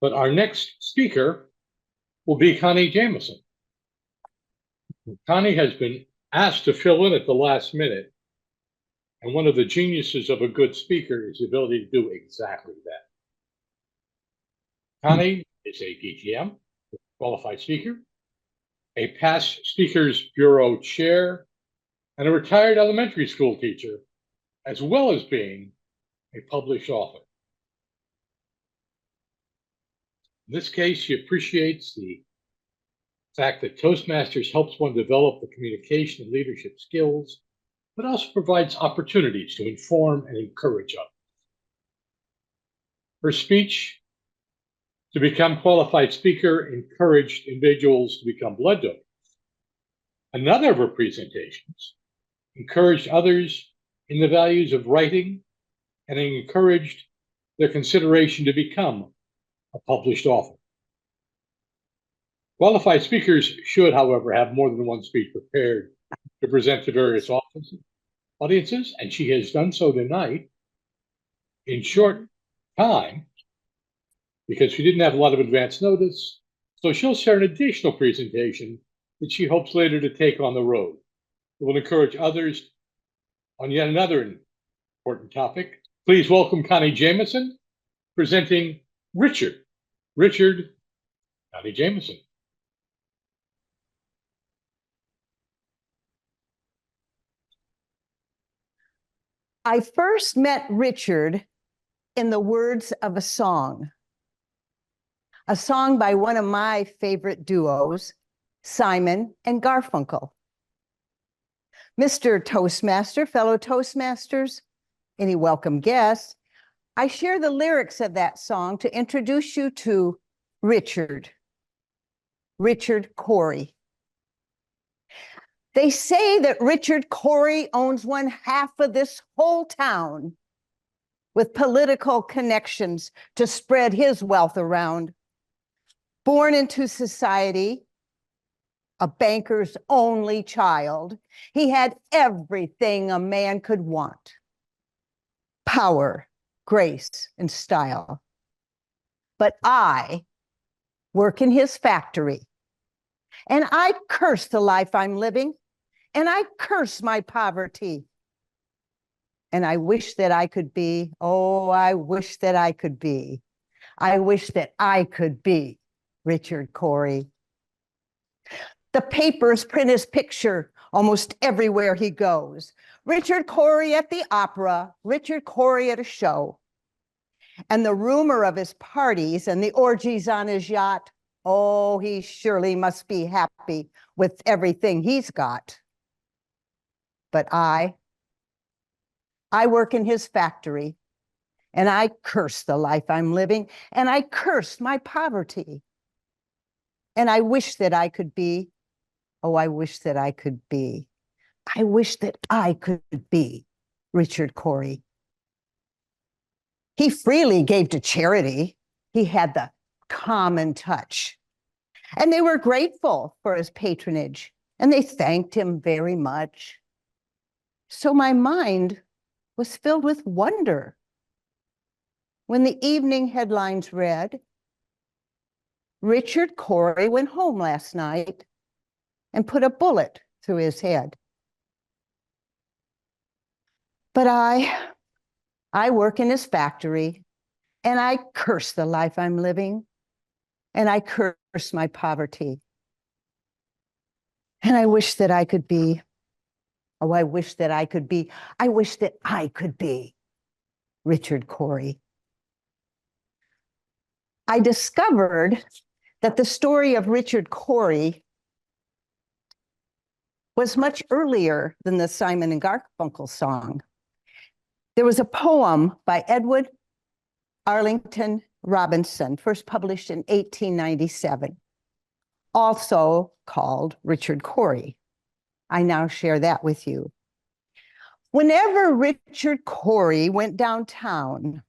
But our next speaker will be Connie Jameson. Connie has been asked to fill in at the last minute, and one of the geniuses of a good speaker is the ability to do exactly that. Connie is a DGM, qualified speaker, a past Speakers Bureau chair, and a retired elementary school teacher, as well as being a published author. In this case, she appreciates the fact that Toastmasters helps one develop the communication and leadership skills, but also provides opportunities to inform and encourage others. Her speech to become qualified speaker encouraged individuals to become blood donors. Another of her presentations encouraged others in the values of writing and encouraged their consideration to become a published author. Qualified speakers should, however, have more than one speech prepared to present to various audiences, and she has done so tonight in short time because she didn't have a lot of advance notice. So she'll share an additional presentation that she hopes later to take on the road. It will encourage others on yet another important topic. Please welcome Connie Jameson, presenting Richard. Connie Jameson. I first met Richard in the words of a song by one of my favorite duos, Simon and Garfunkel. Mr. Toastmaster, fellow Toastmasters, any welcome guests, I share the lyrics of that song to introduce you to Richard Corey. They say that Richard Corey owns one half of this whole town with political connections to spread his wealth around. Born into society, a banker's only child, he had everything a man could want: power, grace, and style. But I work in his factory, and I curse the life I'm living, and I curse my poverty. And I wish that I could be, oh, I wish that I could be Richard Corey. The papers print his picture almost everywhere he goes. Richard Corey at the opera, Richard Corey at a show. And the rumor of his parties and the orgies on his yacht, oh, he surely must be happy with everything he's got. But I work in his factory, and I curse the life I'm living, and I curse my poverty. And I wish that I could be, oh, I wish that I could be Richard Corey. He freely gave to charity. He had the common touch. And they were grateful for his patronage, and they thanked him very much. So my mind was filled with wonder when the evening headlines read, Richard Corey went home last night and put a bullet through his head. But I work in his factory, and I curse the life I'm living, and I curse my poverty. And I wish that I could be, oh, I wish that I could be Richard Corey. I discovered that the story of Richard Corey was much earlier than the Simon and Garfunkel song. There was a poem by Edward Arlington Robinson, first published in 1897, also called Richard Corey. I now share that with you. Whenever Richard Corey went downtown,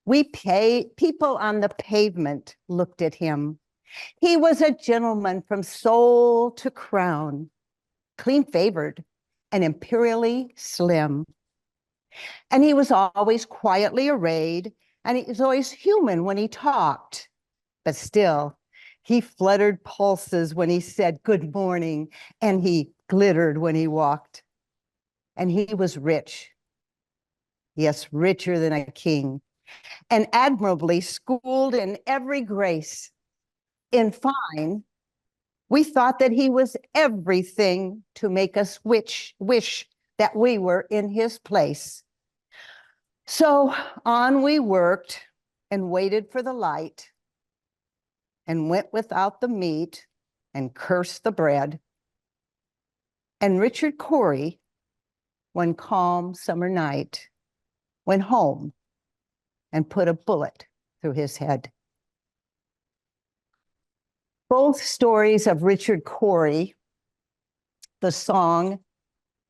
people on the pavement looked at him. He was a gentleman from soul to crown, clean-favored and imperially slim. And he was always quietly arrayed, and he was always human when he talked. But still, he fluttered pulses when he said good morning, and he glittered when he walked. And he was rich. Yes, richer than a king, and admirably schooled in every grace. In fine, we thought that he was everything to make us wish that we were in his place. So on we worked and waited for the light and went without the meat and cursed the bread. And Richard Cory, one calm summer night, went home and put a bullet through his head. Both stories of Richard Cory, the song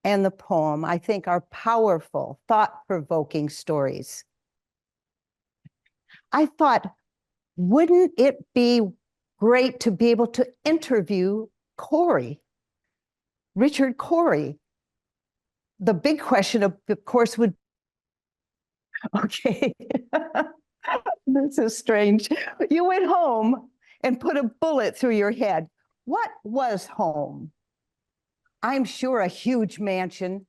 and the poem, I think are powerful, thought-provoking stories. I thought, wouldn't it be great to be able to interview Cory, Richard Cory? The big question, of course, would, okay, this is strange. You went home and put a bullet through your head. What was home? I'm sure a huge mansion,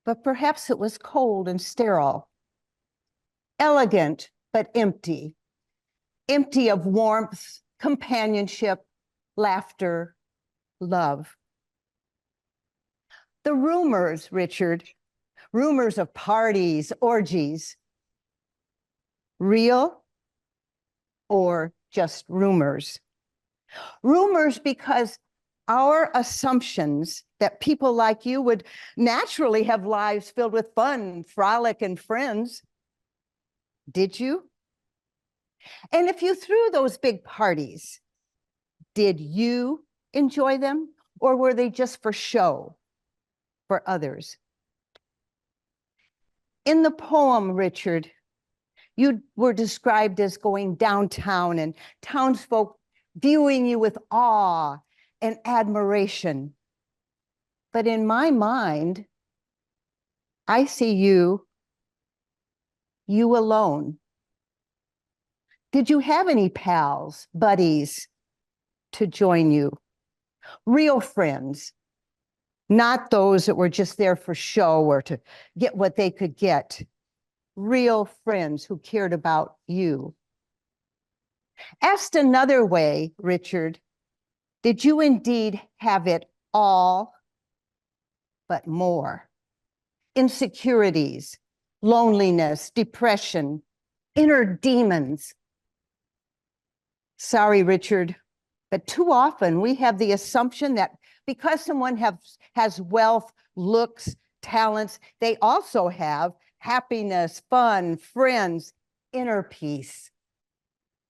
but perhaps it was cold and sterile, elegant, but empty, empty of warmth, companionship, laughter, love. The rumors, Richard, rumors of parties, orgies, real or just rumors? Rumors because our assumptions that people like you would naturally have lives filled with fun, frolic, and friends. Did you? And if you threw those big parties, did you enjoy them, or were they just for show for others? In the poem, Richard, you were described as going downtown and townsfolk viewing you with awe and admiration. But in my mind, I see you alone. Did you have any pals, buddies to join you? Real friends, not those that were just there for show or to get what they could get. Real friends who cared about you. Asked another way, Richard, did you indeed have it all, but more? Insecurities, loneliness, depression, inner demons. Sorry, Richard, but too often we have the assumption that because someone has wealth, looks, talents, they also have happiness, fun, friends, inner peace,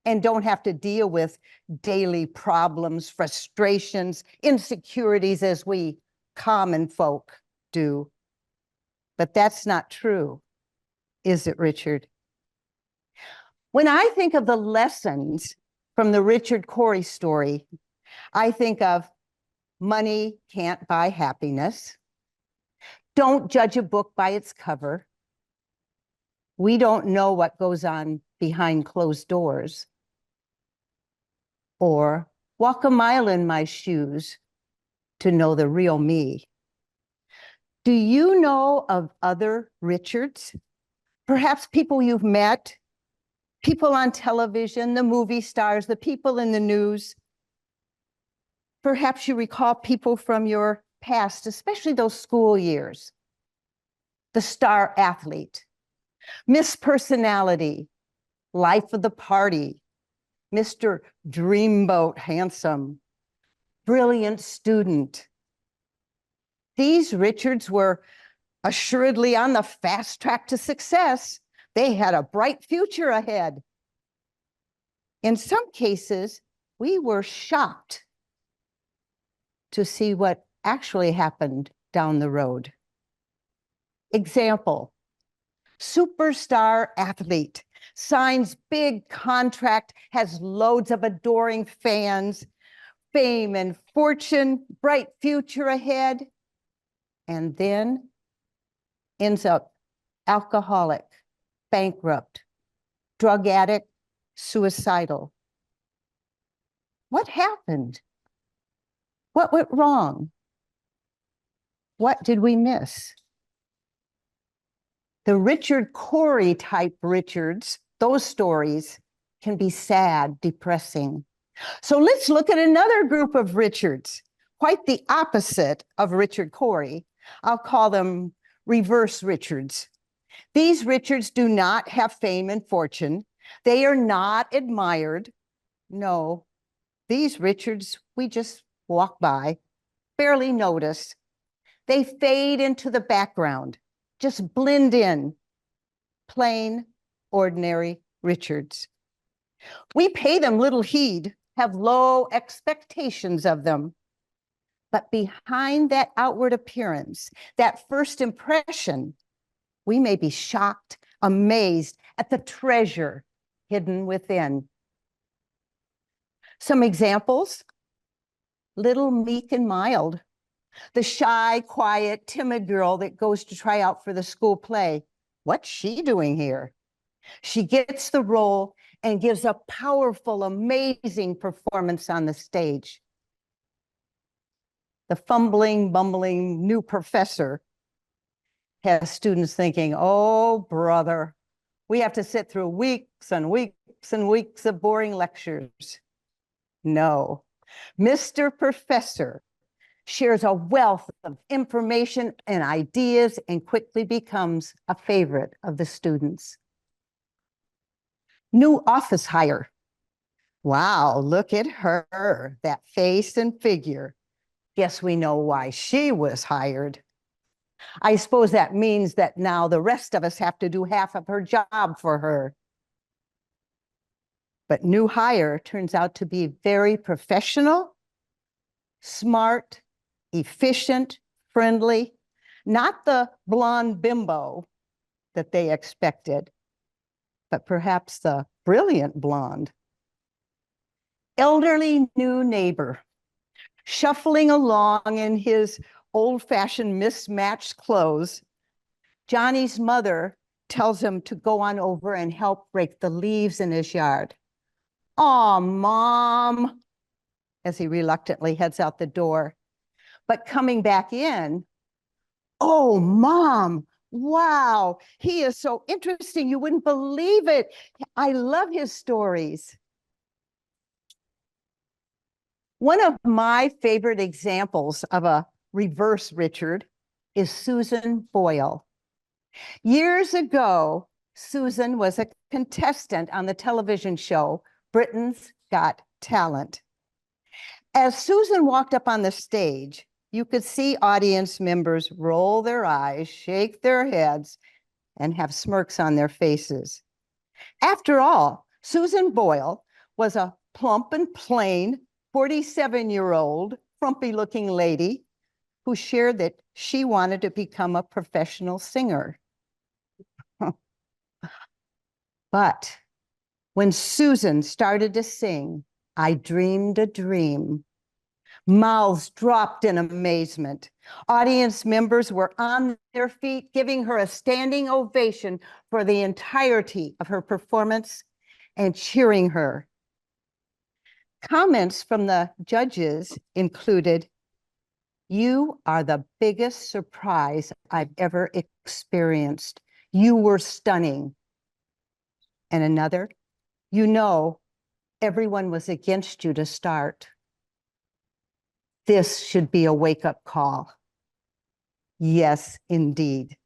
and don't have to deal with daily problems, frustrations, insecurities as we common folk do. But that's not true, is it, Richard? When I think of the lessons from the Richard Cory story, I think of money can't buy happiness. Don't judge a book by its cover. We don't know what goes on behind closed doors. Or walk a mile in my shoes to know the real me. Do you know of other Richards? Perhaps people you've met, people on television, the movie stars, the people in the news. Perhaps you recall people from your past, especially those school years. The star athlete, Miss Personality, life of the party, Mr. Dreamboat Handsome, brilliant student. These Richards were assuredly on the fast track to success. They had a bright future ahead. In some cases, we were shocked to see what actually happened down the road. Example, superstar athlete, signs big contract, has loads of adoring fans, fame and fortune, bright future ahead, and then ends up alcoholic, bankrupt, drug addict, suicidal. What happened? What went wrong? What did we miss? The Richard Cory type Richards, those stories can be sad, depressing. So let's look at another group of Richards, quite the opposite of Richard Cory. I'll call them reverse Richards. These Richards do not have fame and fortune. They are not admired. No, these Richards, we just walk by, barely notice. They fade into the background, just blend in. Plain, ordinary Richards. We pay them little heed, have low expectations of them. But behind that outward appearance, that first impression, we may be shocked, amazed at the treasure hidden within. Some examples: little, meek, and mild, the shy, quiet, timid girl that goes to try out for the school play. What's she doing here? She gets the role and gives a powerful, amazing performance on the stage. The fumbling, bumbling new professor has students thinking, oh, brother, we have to sit through weeks and weeks and weeks of boring lectures. No, Mr. Professor shares a wealth of information and ideas and quickly becomes a favorite of the students. New office hire. Wow, look at her, that face and figure. Guess we know why she was hired. I suppose that means that now the rest of us have to do half of her job for her. But new hire turns out to be very professional, smart, efficient, friendly, not the blonde bimbo that they expected, but perhaps the brilliant blonde. Elderly new neighbor, shuffling along in his old-fashioned mismatched clothes. Johnny's mother tells him to go on over and help rake the leaves in his yard. "Aw, Mom," as he reluctantly heads out the door. But coming back in, "Oh, Mom, wow, he is so interesting. You wouldn't believe it. I love his stories." One of my favorite examples of a reverse Richard is Susan Boyle. Years ago, Susan was a contestant on the television show Britain's Got Talent. As Susan walked up on the stage, you could see audience members roll their eyes, shake their heads, and have smirks on their faces. After all, Susan Boyle was a plump and plain 47-year-old, frumpy-looking lady who shared that she wanted to become a professional singer. But when Susan started to sing, "I Dreamed a Dream," mouths dropped in amazement. Audience members were on their feet, giving her a standing ovation for the entirety of her performance and cheering her. Comments from the judges included, "You are the biggest surprise I've ever experienced. You were stunning." And another, "You know, everyone was against you to start. This should be a wake-up call." Yes, indeed.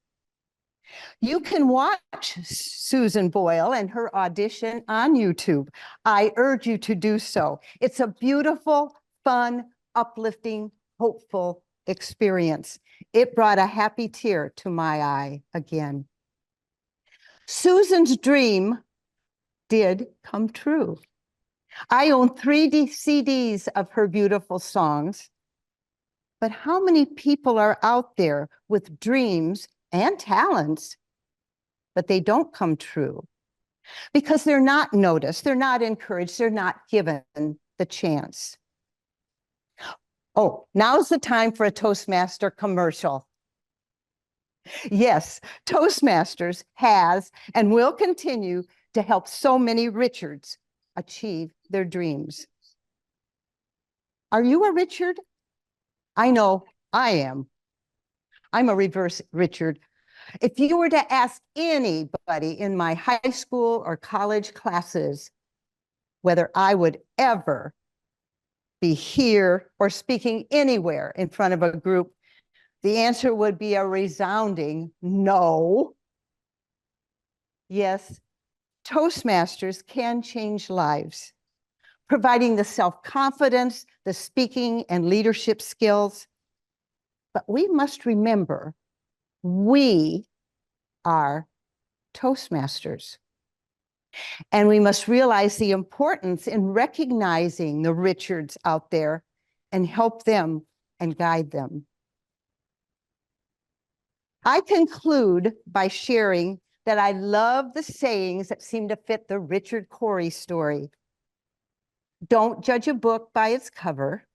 You can watch Susan Boyle and her audition on YouTube. I urge you to do so. It's a beautiful, fun, uplifting, hopeful experience. It brought a happy tear to my eye again. Susan's dream did come true. I own 3 CDs of her beautiful songs. But how many people are out there with dreams and talents, but they don't come true because they're not noticed, they're not encouraged, they're not given the chance? Oh, now's the time for a Toastmaster commercial. Yes, Toastmasters has and will continue to help so many Richards achieve their dreams. Are you a Richard? I know I am. I'm a reverse Richard. If you were to ask anybody in my high school or college classes whether I would ever be here or speaking anywhere in front of a group, the answer would be a resounding no. Yes, Toastmasters can change lives, providing the self-confidence, the speaking and leadership skills. But we must remember, we are Toastmasters. And we must realize the importance in recognizing the Richards out there and help them and guide them. I conclude by sharing that I love the sayings that seem to fit the Richard Corey story. Don't judge a book by its cover.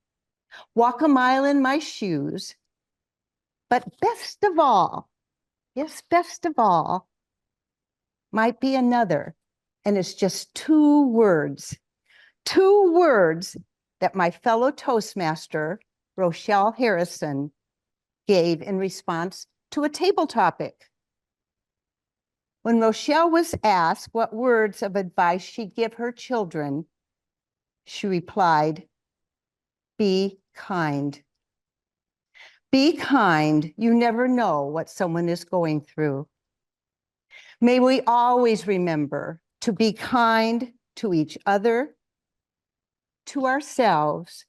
Walk a mile in my shoes. But best of all, yes, best of all, might be another. And it's just two words that my fellow Toastmaster, Rochelle Harrison, gave in response to a table topic. When Rochelle was asked what words of advice she'd give her children, she replied, "Be kind. Be kind. You never know what someone is going through." May we always remember to be kind to each other, to ourselves,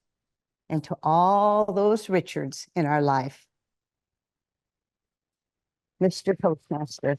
and to all those Richards in our life. Mr. Toastmaster.